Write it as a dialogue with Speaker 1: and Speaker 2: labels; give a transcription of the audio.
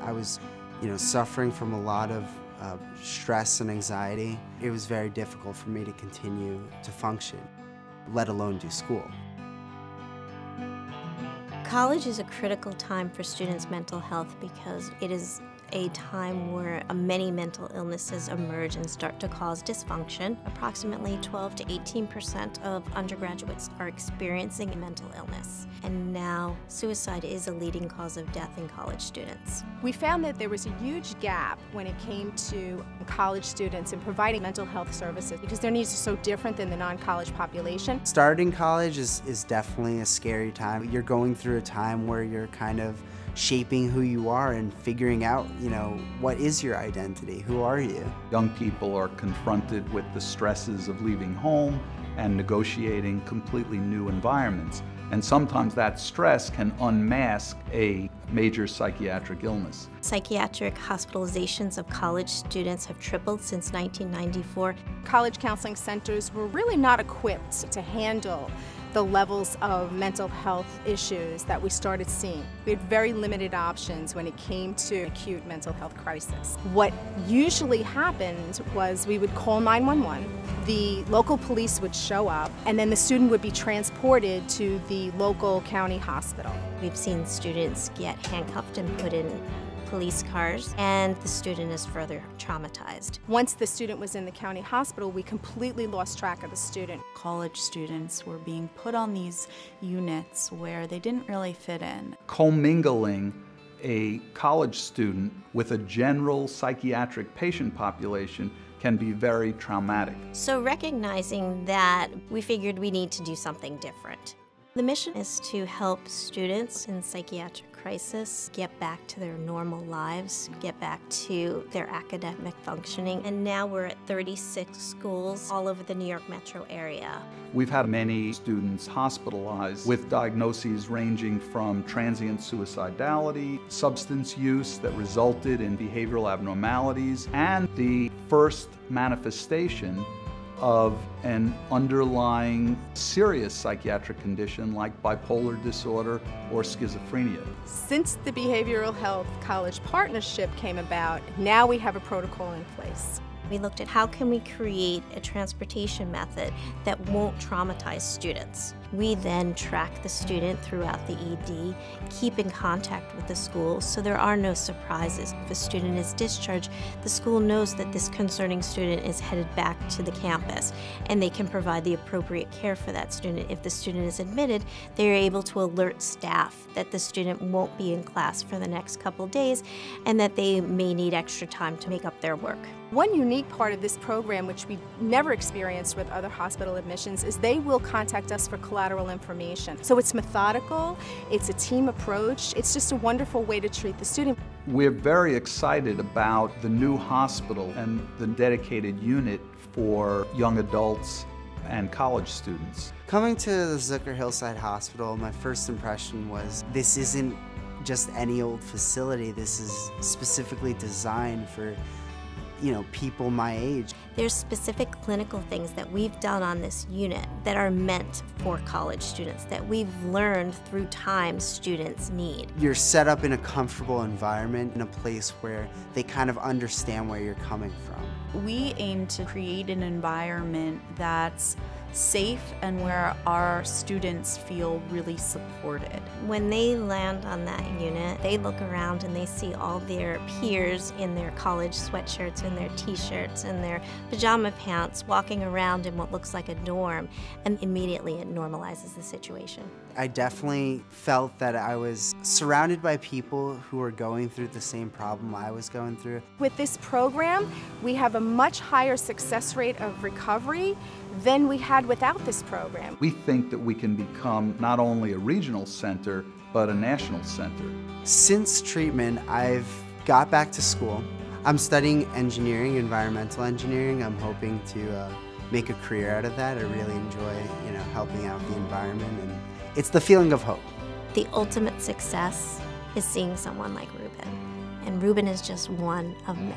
Speaker 1: I was, suffering from a lot of stress and anxiety. It was very difficult for me to continue to function, let alone do school.
Speaker 2: College is a critical time for students' mental health because it is a time where many mental illnesses emerge and start to cause dysfunction. Approximately 12 to 18% of undergraduates are experiencing mental illness. And now suicide is a leading cause of death in college students.
Speaker 3: We found that there was a huge gap when it came to college students in providing mental health services because their needs are so different than the non-college population.
Speaker 1: Starting college is definitely a scary time. You're going through a time where you're kind of shaping who you are and figuring out, what is your identity? Who are you?
Speaker 4: Young people are confronted with the stresses of leaving home and negotiating completely new environments. And sometimes that stress can unmask a major psychiatric illness.
Speaker 2: Psychiatric hospitalizations of college students have tripled since 1994.
Speaker 3: College counseling centers were really not equipped to handle the levels of mental health issues that we started seeing. We had very limited options when it came to acute mental health crisis. What usually happened was we would call 911, the local police would show up, and then the student would be transported to the local county hospital.
Speaker 2: We've seen students get handcuffed and put in police cars, and the student is further traumatized.
Speaker 3: Once the student was in the county hospital, we completely lost track of the student.
Speaker 5: College students were being put on these units where they didn't really fit in.
Speaker 4: Commingling a college student with a general psychiatric patient population can be very traumatic.
Speaker 2: So recognizing that, we figured we need to do something different. The mission is to help students in psychiatric crisis get back to their normal lives, get back to their academic functioning, and now we're at 36 schools all over the New York metro area.
Speaker 4: We've had many students hospitalized with diagnoses ranging from transient suicidality, substance use that resulted in behavioral abnormalities, and the first manifestation of an underlying serious psychiatric condition like bipolar disorder or schizophrenia.
Speaker 3: Since the Behavioral Health College Partnership came about, now we have a protocol in place.
Speaker 2: We looked at how can we create a transportation method that won't traumatize students. We then track the student throughout the ED, keep in contact with the school so there are no surprises. If a student is discharged, the school knows that this concerning student is headed back to the campus and they can provide the appropriate care for that student. If the student is admitted, they are able to alert staff that the student won't be in class for the next couple days and that they may need extra time to make up their work.
Speaker 3: One unique part of this program, which we never experienced with other hospital admissions, is they will contact us for collateral information. So it's methodical, it's a team approach, it's just a wonderful way to treat the student.
Speaker 4: We're very excited about the new hospital and the dedicated unit for young adults and college students.
Speaker 1: Coming to the Zucker Hillside Hospital, my first impression was this isn't just any old facility. This is specifically designed for people my age.
Speaker 2: There's specific clinical things that we've done on this unit that are meant for college students, that we've learned through time students need.
Speaker 1: You're set up in a comfortable environment, in a place where they kind of understand where you're coming from.
Speaker 5: We aim to create an environment that's safe and where our students feel really supported.
Speaker 2: When they land on that unit, they look around and they see all their peers in their college sweatshirts and their t-shirts and their pajama pants walking around in what looks like a dorm, and immediately it normalizes the situation.
Speaker 1: I definitely felt that I was surrounded by people who were going through the same problem I was going through.
Speaker 3: With this program, we have a much higher success rate of recovery than we had without this program.
Speaker 4: We think that we can become not only a regional center, but a national center.
Speaker 1: Since treatment, I've got back to school. I'm studying engineering, environmental engineering. I'm hoping to make a career out of that. I really enjoy, helping out the environment, and it's the feeling of hope.
Speaker 2: The ultimate success is seeing someone like Ruben, and Ruben is just one of many.